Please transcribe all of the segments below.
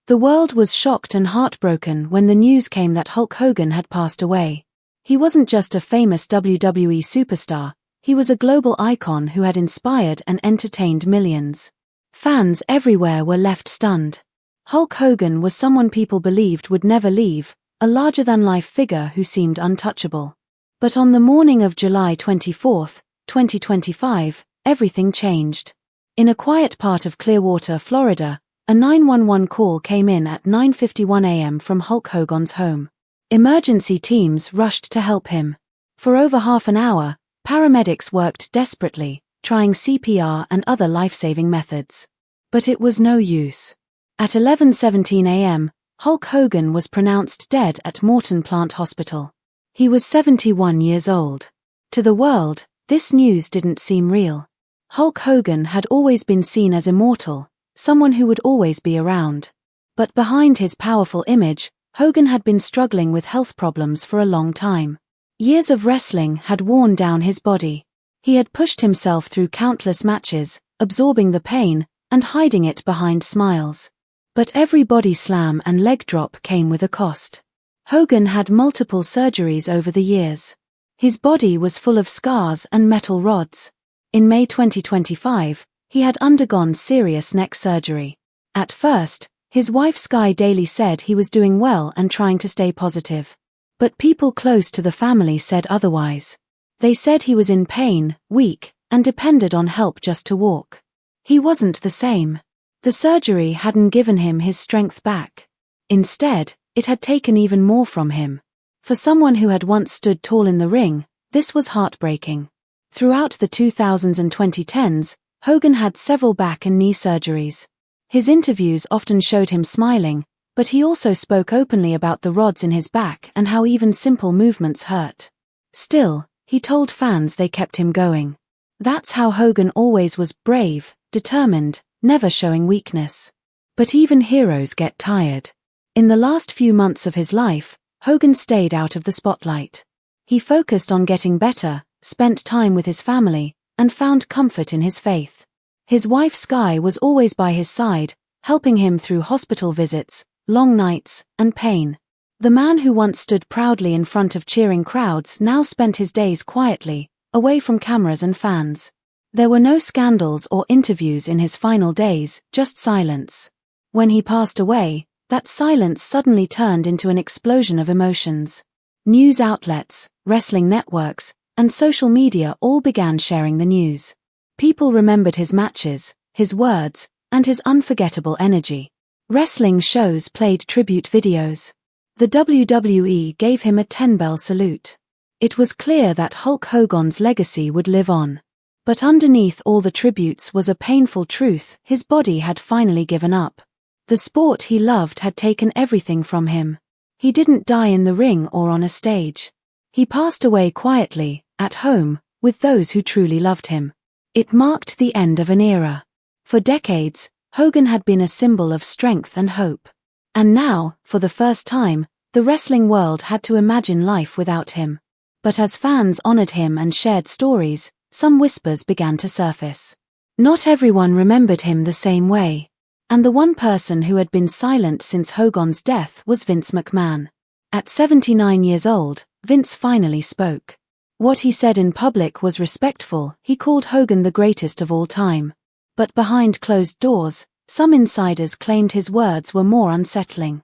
The world was shocked and heartbroken when the news came that Hulk Hogan had passed away. He wasn't just a famous WWE superstar, he was a global icon who had inspired and entertained millions. Fans everywhere were left stunned. Hulk Hogan was someone people believed would never leave, a larger-than-life figure who seemed untouchable. But on the morning of July 24, 2025, everything changed. In a quiet part of Clearwater, Florida, a 911 call came in at 9:51 a.m. from Hulk Hogan's home. Emergency teams rushed to help him. For over half an hour, paramedics worked desperately, trying CPR and other life-saving methods. But it was no use. At 11:17 a.m., Hulk Hogan was pronounced dead at Morton Plant Hospital. He was 71 years old. To the world, this news didn't seem real. Hulk Hogan had always been seen as immortal, someone who would always be around. But behind his powerful image, Hogan had been struggling with health problems for a long time. Years of wrestling had worn down his body. He had pushed himself through countless matches, absorbing the pain and hiding it behind smiles. But every body slam and leg drop came with a cost. Hogan had multiple surgeries over the years. His body was full of scars and metal rods. In May 2025, he had undergone serious neck surgery. At first, his wife Sky Daly said he was doing well and trying to stay positive. But people close to the family said otherwise. They said he was in pain, weak, and depended on help just to walk. He wasn't the same. The surgery hadn't given him his strength back. Instead, it had taken even more from him. For someone who had once stood tall in the ring, this was heartbreaking. Throughout the 2000s and 2010s, Hogan had several back and knee surgeries. His interviews often showed him smiling, but he also spoke openly about the rods in his back and how even simple movements hurt. Still, he told fans they kept him going. That's how Hogan always was: brave, determined, never showing weakness. But even heroes get tired. In the last few months of his life, Hogan stayed out of the spotlight. He focused on getting better, spent time with his family, and found comfort in his faith. His wife Sky was always by his side, helping him through hospital visits, long nights, and pain. The man who once stood proudly in front of cheering crowds now spent his days quietly, away from cameras and fans. There were no scandals or interviews in his final days, just silence. When he passed away, that silence suddenly turned into an explosion of emotions. News outlets, wrestling networks, and social media all began sharing the news. People remembered his matches, his words, and his unforgettable energy. Wrestling shows played tribute videos. The WWE gave him a 10-bell salute. It was clear that Hulk Hogan's legacy would live on. But underneath all the tributes was a painful truth: his body had finally given up. The sport he loved had taken everything from him. He didn't die in the ring or on a stage. He passed away quietly, at home, with those who truly loved him. It marked the end of an era. For decades, Hogan had been a symbol of strength and hope. And now, for the first time, the wrestling world had to imagine life without him. But as fans honored him and shared stories, some whispers began to surface. Not everyone remembered him the same way. And the one person who had been silent since Hogan's death was Vince McMahon. At 79 years old, Vince finally spoke. What he said in public was respectful. He called Hogan the greatest of all time. But behind closed doors, some insiders claimed his words were more unsettling.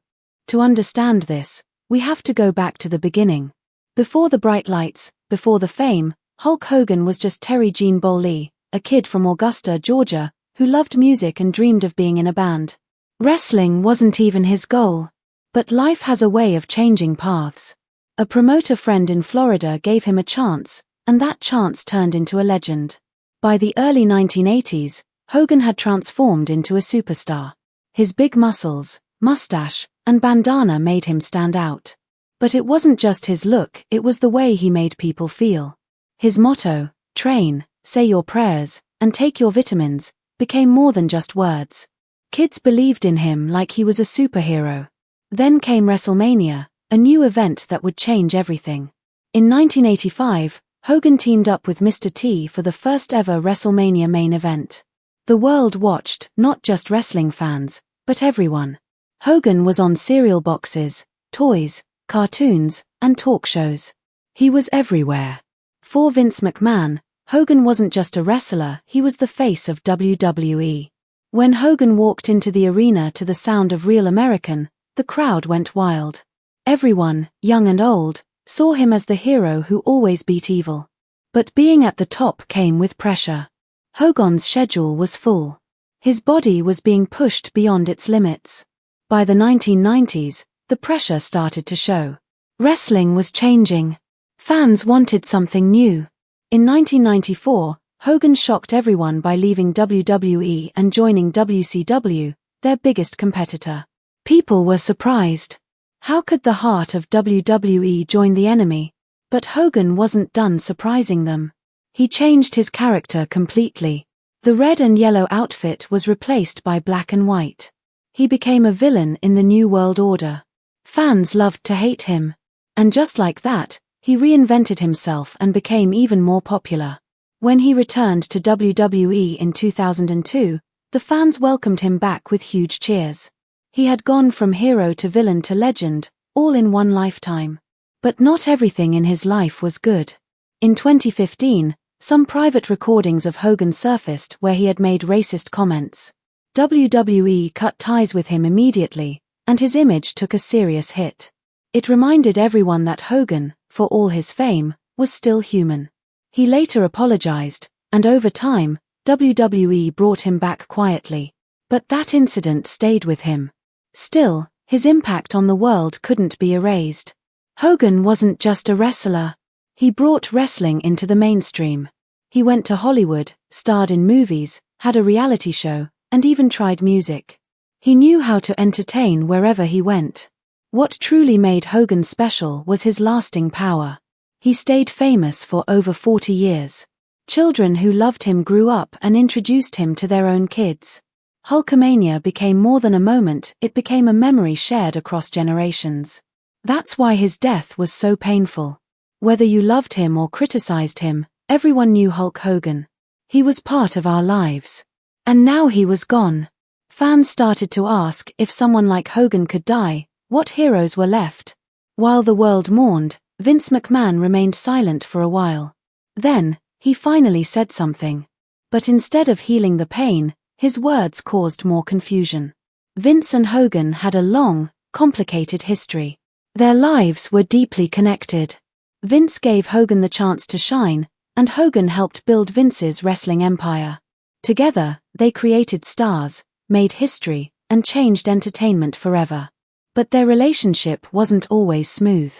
To understand this, we have to go back to the beginning. Before the bright lights, before the fame, Hulk Hogan was just Terry Gene Bolley, a kid from Augusta, Georgia, who loved music and dreamed of being in a band. Wrestling wasn't even his goal. But life has a way of changing paths. A promoter friend in Florida gave him a chance, and that chance turned into a legend. By the early 1980s, Hogan had transformed into a superstar. His big muscles, mustache, and bandana made him stand out. But it wasn't just his look, it was the way he made people feel. His motto, train, say your prayers, and take your vitamins, became more than just words. Kids believed in him like he was a superhero. Then came WrestleMania, a new event that would change everything. In 1985, Hogan teamed up with Mr. T for the first ever WrestleMania main event. The world watched, not just wrestling fans, but everyone. Hogan was on cereal boxes, toys, cartoons, and talk shows. He was everywhere. For Vince McMahon, Hogan wasn't just a wrestler, he was the face of WWE. When Hogan walked into the arena to the sound of Real American, the crowd went wild. Everyone, young and old, saw him as the hero who always beat evil. But being at the top came with pressure. Hogan's schedule was full. His body was being pushed beyond its limits. By the 1990s, the pressure started to show. Wrestling was changing. Fans wanted something new. In 1994, Hogan shocked everyone by leaving WWE and joining WCW, their biggest competitor. People were surprised. How could the heart of WWE join the enemy? But Hogan wasn't done surprising them. He changed his character completely. The red and yellow outfit was replaced by black and white. He became a villain in the New World Order. Fans loved to hate him. And just like that, he reinvented himself and became even more popular. When he returned to WWE in 2002, the fans welcomed him back with huge cheers. He had gone from hero to villain to legend, all in one lifetime. But not everything in his life was good. In 2015, some private recordings of Hogan surfaced where he had made racist comments. WWE cut ties with him immediately, and his image took a serious hit. It reminded everyone that Hogan, for all his fame, was still human. He later apologized, and over time, WWE brought him back quietly. But that incident stayed with him. Still, his impact on the world couldn't be erased. Hogan wasn't just a wrestler. He brought wrestling into the mainstream. He went to Hollywood, starred in movies, had a reality show, and even tried music. He knew how to entertain wherever he went. What truly made Hogan special was his lasting power. He stayed famous for over 40 years. Children who loved him grew up and introduced him to their own kids. Hulkamania became more than a moment, it became a memory shared across generations. That's why his death was so painful. Whether you loved him or criticized him, everyone knew Hulk Hogan. He was part of our lives. And now he was gone. Fans started to ask if someone like Hogan could die, what heroes were left? While the world mourned, Vince McMahon remained silent for a while. Then, he finally said something. But instead of healing the pain, his words caused more confusion. Vince and Hogan had a long, complicated history. Their lives were deeply connected. Vince gave Hogan the chance to shine, and Hogan helped build Vince's wrestling empire. Together, they created stars, made history, and changed entertainment forever. But their relationship wasn't always smooth.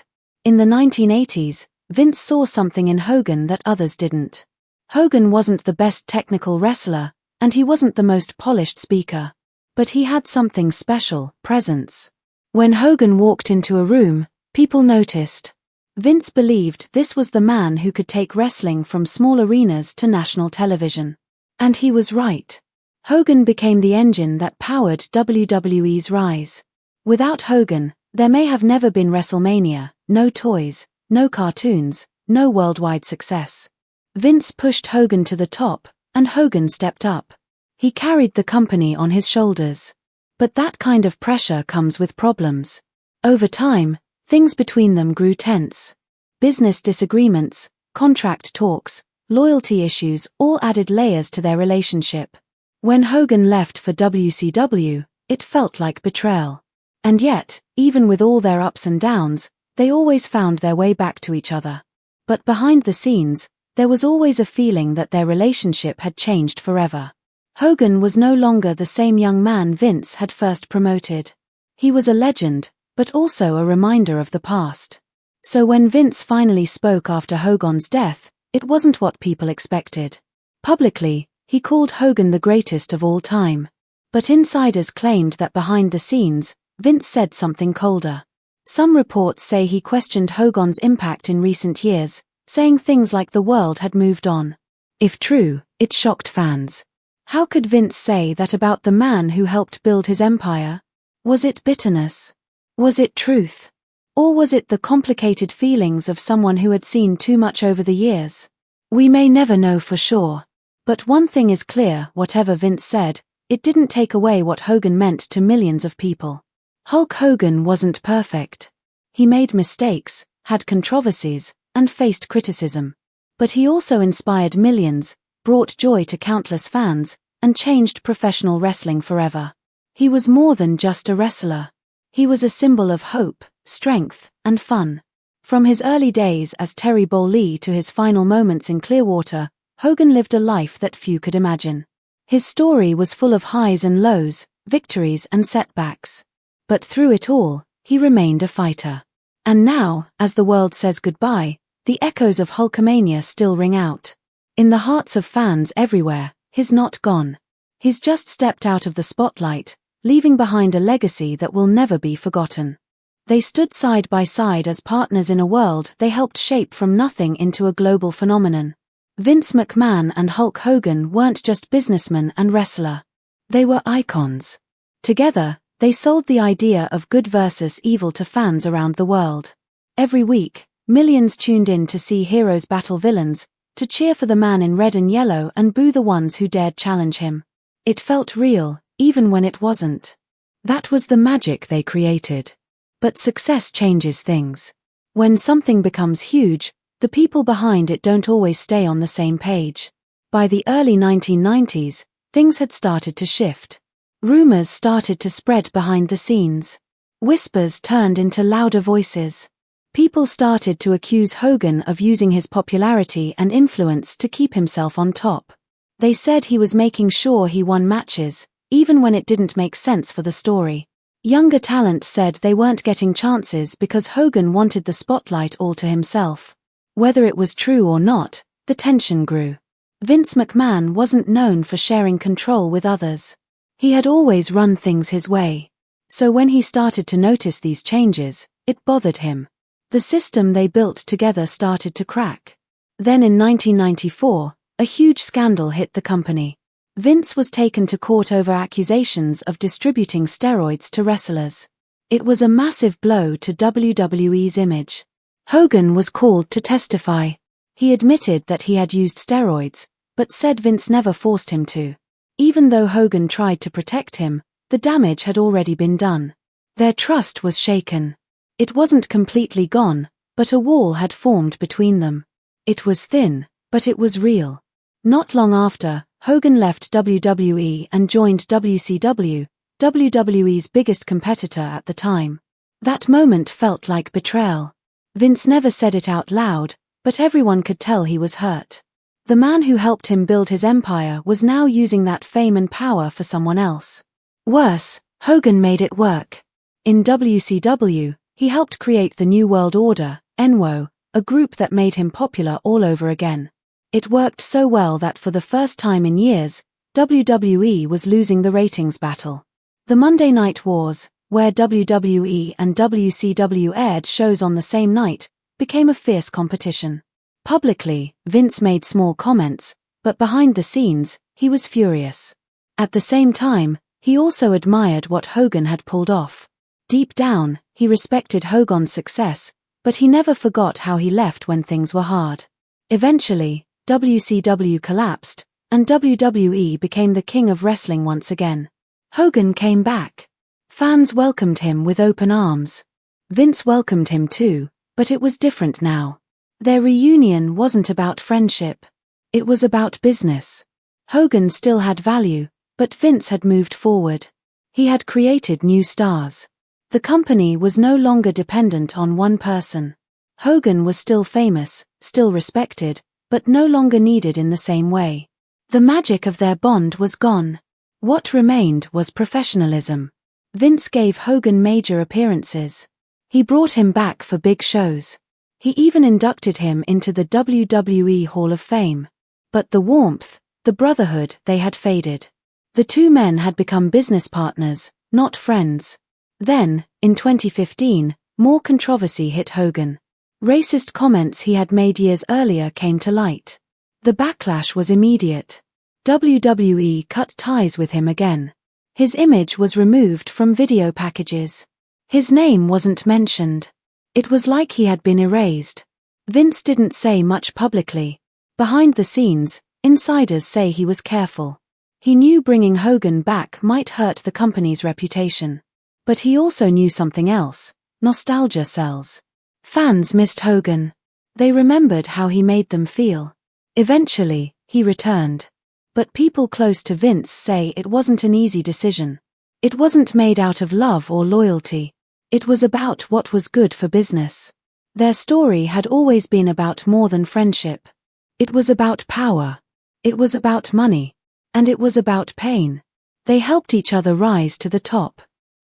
In the 1980s, Vince saw something in Hogan that others didn't. Hogan wasn't the best technical wrestler, and he wasn't the most polished speaker. But he had something special, presence. When Hogan walked into a room, people noticed. Vince believed this was the man who could take wrestling from small arenas to national television. And he was right. Hogan became the engine that powered WWE's rise. Without Hogan, there may have never been WrestleMania, no toys, no cartoons, no worldwide success. Vince pushed Hogan to the top, and Hogan stepped up. He carried the company on his shoulders. But that kind of pressure comes with problems. Over time, things between them grew tense. Business disagreements, contract talks, loyalty issues all added layers to their relationship. When Hogan left for WCW, it felt like betrayal. And yet, even with all their ups and downs, they always found their way back to each other. But behind the scenes, there was always a feeling that their relationship had changed forever. Hogan was no longer the same young man Vince had first promoted. He was a legend, but also a reminder of the past. So when Vince finally spoke after Hogan's death, it wasn't what people expected. Publicly, he called Hogan the greatest of all time. But insiders claimed that behind the scenes, Vince said something colder. Some reports say he questioned Hogan's impact in recent years, saying things like the world had moved on. If true, it shocked fans. How could Vince say that about the man who helped build his empire? Was it bitterness? Was it truth? Or was it the complicated feelings of someone who had seen too much over the years? We may never know for sure. But one thing is clear, whatever Vince said, it didn't take away what Hogan meant to millions of people. Hulk Hogan wasn't perfect. He made mistakes, had controversies, and faced criticism. But he also inspired millions, brought joy to countless fans, and changed professional wrestling forever. He was more than just a wrestler. He was a symbol of hope, strength, and fun. From his early days as Terry Bollea to his final moments in Clearwater, Hogan lived a life that few could imagine. His story was full of highs and lows, victories and setbacks. But through it all, he remained a fighter. And now, as the world says goodbye, the echoes of Hulkamania still ring out. In the hearts of fans everywhere, he's not gone. He's just stepped out of the spotlight, leaving behind a legacy that will never be forgotten. They stood side by side as partners in a world they helped shape from nothing into a global phenomenon. Vince McMahon and Hulk Hogan weren't just businessmen and wrestler. They were icons. Together, they sold the idea of good versus evil to fans around the world. Every week, millions tuned in to see heroes battle villains, to cheer for the man in red and yellow and boo the ones who dared challenge him. It felt real, even when it wasn't. That was the magic they created. But success changes things. When something becomes huge, the people behind it don't always stay on the same page. By the early 1990s, things had started to shift. Rumors started to spread behind the scenes. Whispers turned into louder voices. People started to accuse Hogan of using his popularity and influence to keep himself on top. They said he was making sure he won matches, even when it didn't make sense for the story. Younger talent said they weren't getting chances because Hogan wanted the spotlight all to himself. Whether it was true or not, the tension grew. Vince McMahon wasn't known for sharing control with others. He had always run things his way. So when he started to notice these changes, it bothered him. The system they built together started to crack. Then in 1994, a huge scandal hit the company. Vince was taken to court over accusations of distributing steroids to wrestlers. It was a massive blow to WWE's image. Hogan was called to testify. He admitted that he had used steroids, but said Vince never forced him to. Even though Hogan tried to protect him, the damage had already been done. Their trust was shaken. It wasn't completely gone, but a wall had formed between them. It was thin, but it was real. Not long after, Hogan left WWE and joined WCW, WWE's biggest competitor at the time. That moment felt like betrayal. Vince never said it out loud, but everyone could tell he was hurt. The man who helped him build his empire was now using that fame and power for someone else. Worse, Hogan made it work. In WCW, he helped create the New World Order, NWO, a group that made him popular all over again. It worked so well that for the first time in years, WWE was losing the ratings battle. The Monday Night Wars, where WWE and WCW aired shows on the same night, became a fierce competition. Publicly, Vince made small comments, but behind the scenes, he was furious. At the same time, he also admired what Hogan had pulled off. Deep down, he respected Hogan's success, but he never forgot how he left when things were hard. Eventually, WCW collapsed, and WWE became the king of wrestling once again. Hogan came back. Fans welcomed him with open arms. Vince welcomed him too, but it was different now. Their reunion wasn't about friendship. It was about business. Hogan still had value, but Vince had moved forward. He had created new stars. The company was no longer dependent on one person. Hogan was still famous, still respected, but no longer needed in the same way. The magic of their bond was gone. What remained was professionalism. Vince gave Hogan major appearances. He brought him back for big shows. He even inducted him into the WWE Hall of Fame. But the warmth, the brotherhood, they had faded. The two men had become business partners, not friends. Then, in 2015, more controversy hit Hogan. Racist comments he had made years earlier came to light. The backlash was immediate. WWE cut ties with him again. His image was removed from video packages. His name wasn't mentioned. It was like he had been erased. Vince didn't say much publicly. Behind the scenes, insiders say he was careful. He knew bringing Hogan back might hurt the company's reputation. But he also knew something else: nostalgia sells. Fans missed Hogan. They remembered how he made them feel. Eventually, he returned. But people close to Vince say it wasn't an easy decision. It wasn't made out of love or loyalty. It was about what was good for business. Their story had always been about more than friendship. It was about power. It was about money. And it was about pain. They helped each other rise to the top.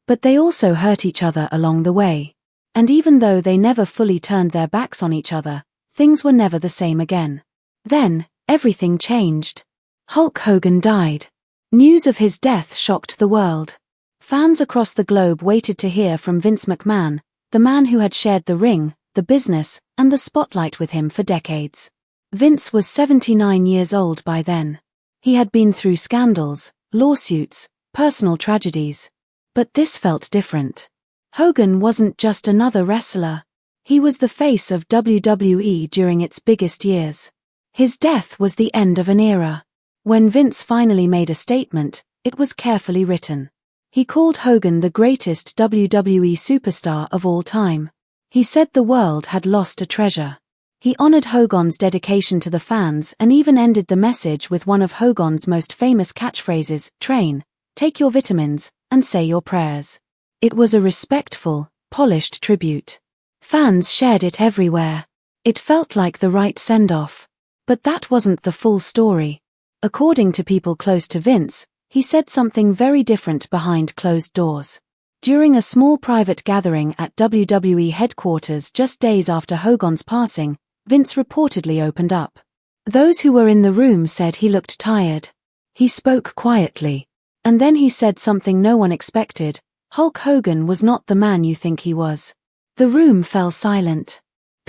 But they also hurt each other along the way. And even though they never fully turned their backs on each other, things were never the same again. Then, everything changed. Hulk Hogan died. News of his death shocked the world. Fans across the globe waited to hear from Vince McMahon, the man who had shared the ring, the business, and the spotlight with him for decades. Vince was 79 years old by then. He had been through scandals, lawsuits, personal tragedies. But this felt different. Hogan wasn't just another wrestler. He was the face of WWE during its biggest years. His death was the end of an era. When Vince finally made a statement, it was carefully written. He called Hogan the greatest WWE superstar of all time. He said the world had lost a treasure. He honored Hogan's dedication to the fans and even ended the message with one of Hogan's most famous catchphrases: train, take your vitamins, and say your prayers. It was a respectful, polished tribute. Fans shared it everywhere. It felt like the right send-off. But that wasn't the full story. According to people close to Vince, he said something very different behind closed doors. During a small private gathering at WWE headquarters just days after Hogan's passing, Vince reportedly opened up. Those who were in the room said he looked tired. He spoke quietly. And then he said something no one expected: Hulk Hogan was not the man you think he was. The room fell silent.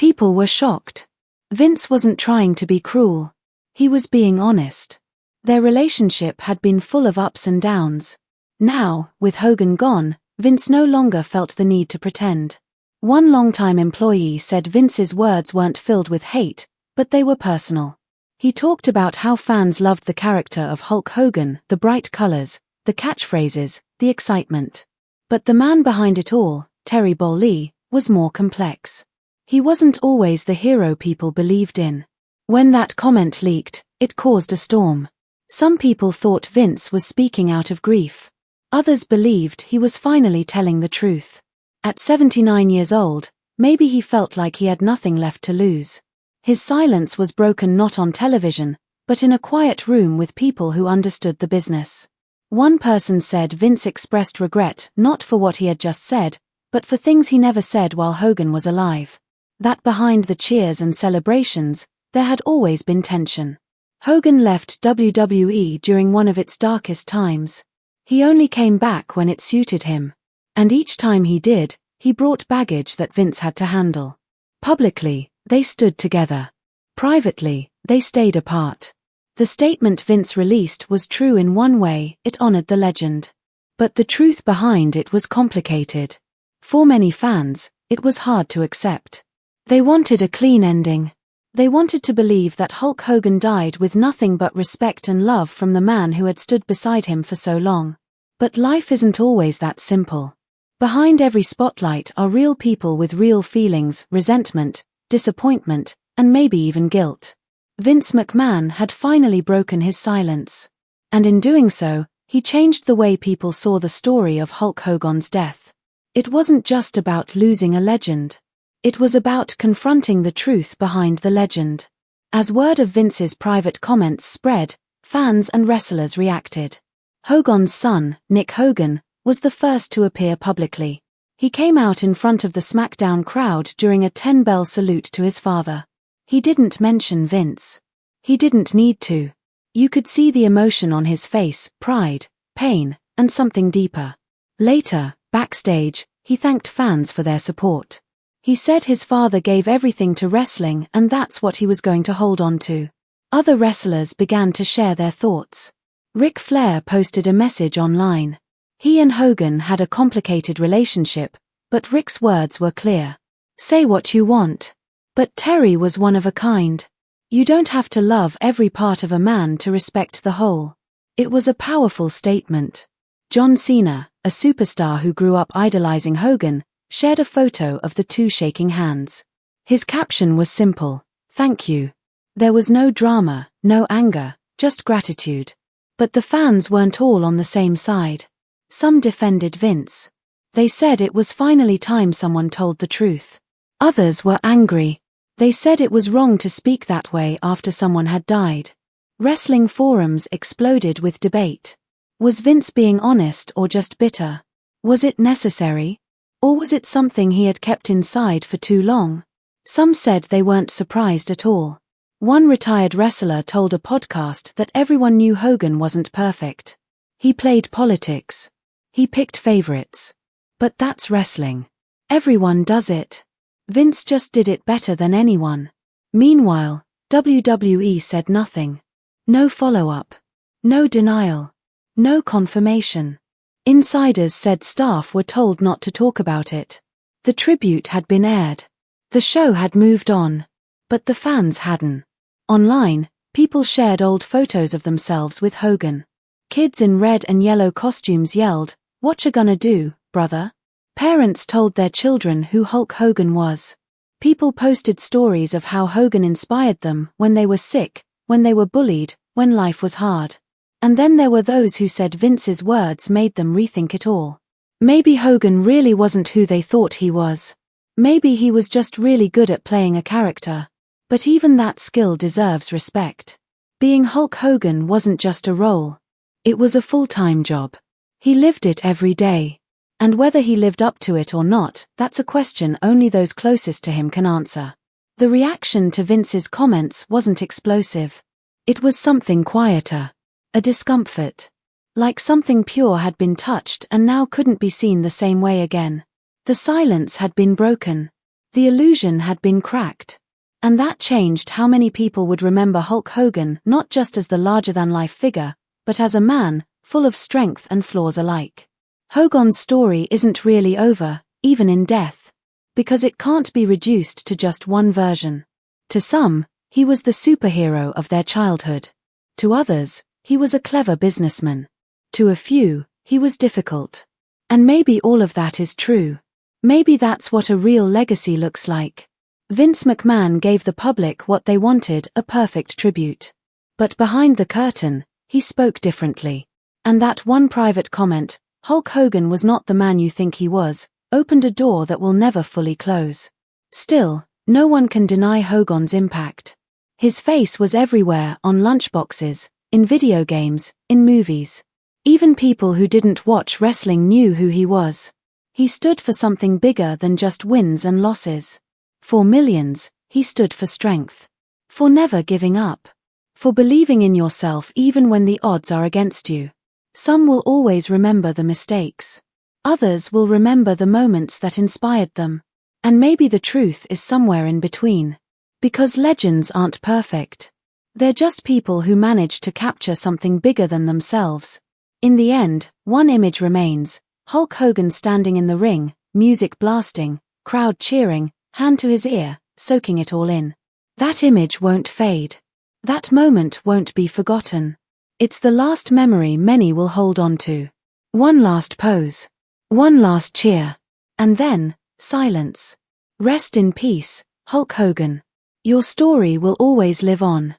People were shocked. Vince wasn't trying to be cruel. He was being honest. Their relationship had been full of ups and downs. Now, with Hogan gone, Vince no longer felt the need to pretend. One longtime employee said Vince's words weren't filled with hate, but they were personal. He talked about how fans loved the character of Hulk Hogan, the bright colors, the catchphrases, the excitement. But the man behind it all, Terry Bollea, was more complex. He wasn't always the hero people believed in. When that comment leaked, it caused a storm. Some people thought Vince was speaking out of grief. Others believed he was finally telling the truth. At 79 years old, maybe he felt like he had nothing left to lose. His silence was broken not on television, but in a quiet room with people who understood the business. One person said Vince expressed regret not for what he had just said, but for things he never said while Hogan was alive. That behind the cheers and celebrations, there had always been tension. Hogan left WWE during one of its darkest times. He only came back when it suited him. And each time he did, he brought baggage that Vince had to handle. Publicly, they stood together. Privately, they stayed apart. The statement Vince released was true in one way: it honored the legend. But the truth behind it was complicated. For many fans, it was hard to accept. They wanted a clean ending. They wanted to believe that Hulk Hogan died with nothing but respect and love from the man who had stood beside him for so long. But life isn't always that simple. Behind every spotlight are real people with real feelings: resentment, disappointment, and maybe even guilt. Vince McMahon had finally broken his silence. And in doing so, he changed the way people saw the story of Hulk Hogan's death. It wasn't just about losing a legend. It was about confronting the truth behind the legend. As word of Vince's private comments spread, fans and wrestlers reacted. Hogan's son, Nick Hogan, was the first to appear publicly. He came out in front of the SmackDown crowd during a 10-bell salute to his father. He didn't mention Vince. He didn't need to. You could see the emotion on his face: pride, pain, and something deeper. Later, backstage, he thanked fans for their support. He said his father gave everything to wrestling and that's what he was going to hold on to. Other wrestlers began to share their thoughts. Ric Flair posted a message online. He and Hogan had a complicated relationship, but Ric's words were clear. Say what you want. But Terry was one of a kind. You don't have to love every part of a man to respect the whole. It was a powerful statement. John Cena, a superstar who grew up idolizing Hogan, shared a photo of the two shaking hands. His caption was simple: "Thank you." There was no drama, no anger, just gratitude. But the fans weren't all on the same side. Some defended Vince. They said it was finally time someone told the truth. Others were angry. They said it was wrong to speak that way after someone had died. Wrestling forums exploded with debate. Was Vince being honest or just bitter? Was it necessary? Or was it something he had kept inside for too long? Some said they weren't surprised at all. One retired wrestler told a podcast that everyone knew Hogan wasn't perfect. He played politics. He picked favorites. But that's wrestling. Everyone does it. Vince just did it better than anyone. Meanwhile, WWE said nothing. No follow-up. No denial. No confirmation. Insiders said staff were told not to talk about it. The tribute had been aired. The show had moved on. But the fans hadn't. Online, people shared old photos of themselves with Hogan. Kids in red and yellow costumes yelled, "What you gonna do, brother?" Parents told their children who Hulk Hogan was. People posted stories of how Hogan inspired them when they were sick, when they were bullied, when life was hard. And then there were those who said Vince's words made them rethink it all. Maybe Hogan really wasn't who they thought he was. Maybe he was just really good at playing a character. But even that skill deserves respect. Being Hulk Hogan wasn't just a role. It was a full-time job. He lived it every day. And whether he lived up to it or not, that's a question only those closest to him can answer. The reaction to Vince's comments wasn't explosive. It was something quieter. A discomfort. Like something pure had been touched and now couldn't be seen the same way again. The silence had been broken. The illusion had been cracked. And that changed how many people would remember Hulk Hogan not just as the larger-than-life figure, but as a man, full of strength and flaws alike. Hogan's story isn't really over, even in death. Because it can't be reduced to just one version. To some, he was the superhero of their childhood. To others, he was a clever businessman. To a few, he was difficult. And maybe all of that is true. Maybe that's what a real legacy looks like. Vince McMahon gave the public what they wanted, a perfect tribute. But behind the curtain, he spoke differently. And that one private comment, "Hulk Hogan was not the man you think he was," opened a door that will never fully close. Still, no one can deny Hogan's impact. His face was everywhere, on lunchboxes, in video games, in movies. Even people who didn't watch wrestling knew who he was. He stood for something bigger than just wins and losses. For millions, he stood for strength. For never giving up. For believing in yourself even when the odds are against you. Some will always remember the mistakes. Others will remember the moments that inspired them. And maybe the truth is somewhere in between. Because legends aren't perfect. They're just people who managed to capture something bigger than themselves. In the end, one image remains: Hulk Hogan standing in the ring, music blasting, crowd cheering, hand to his ear, soaking it all in. That image won't fade. That moment won't be forgotten. It's the last memory many will hold on to. One last pose. One last cheer. And then, silence. Rest in peace, Hulk Hogan. Your story will always live on.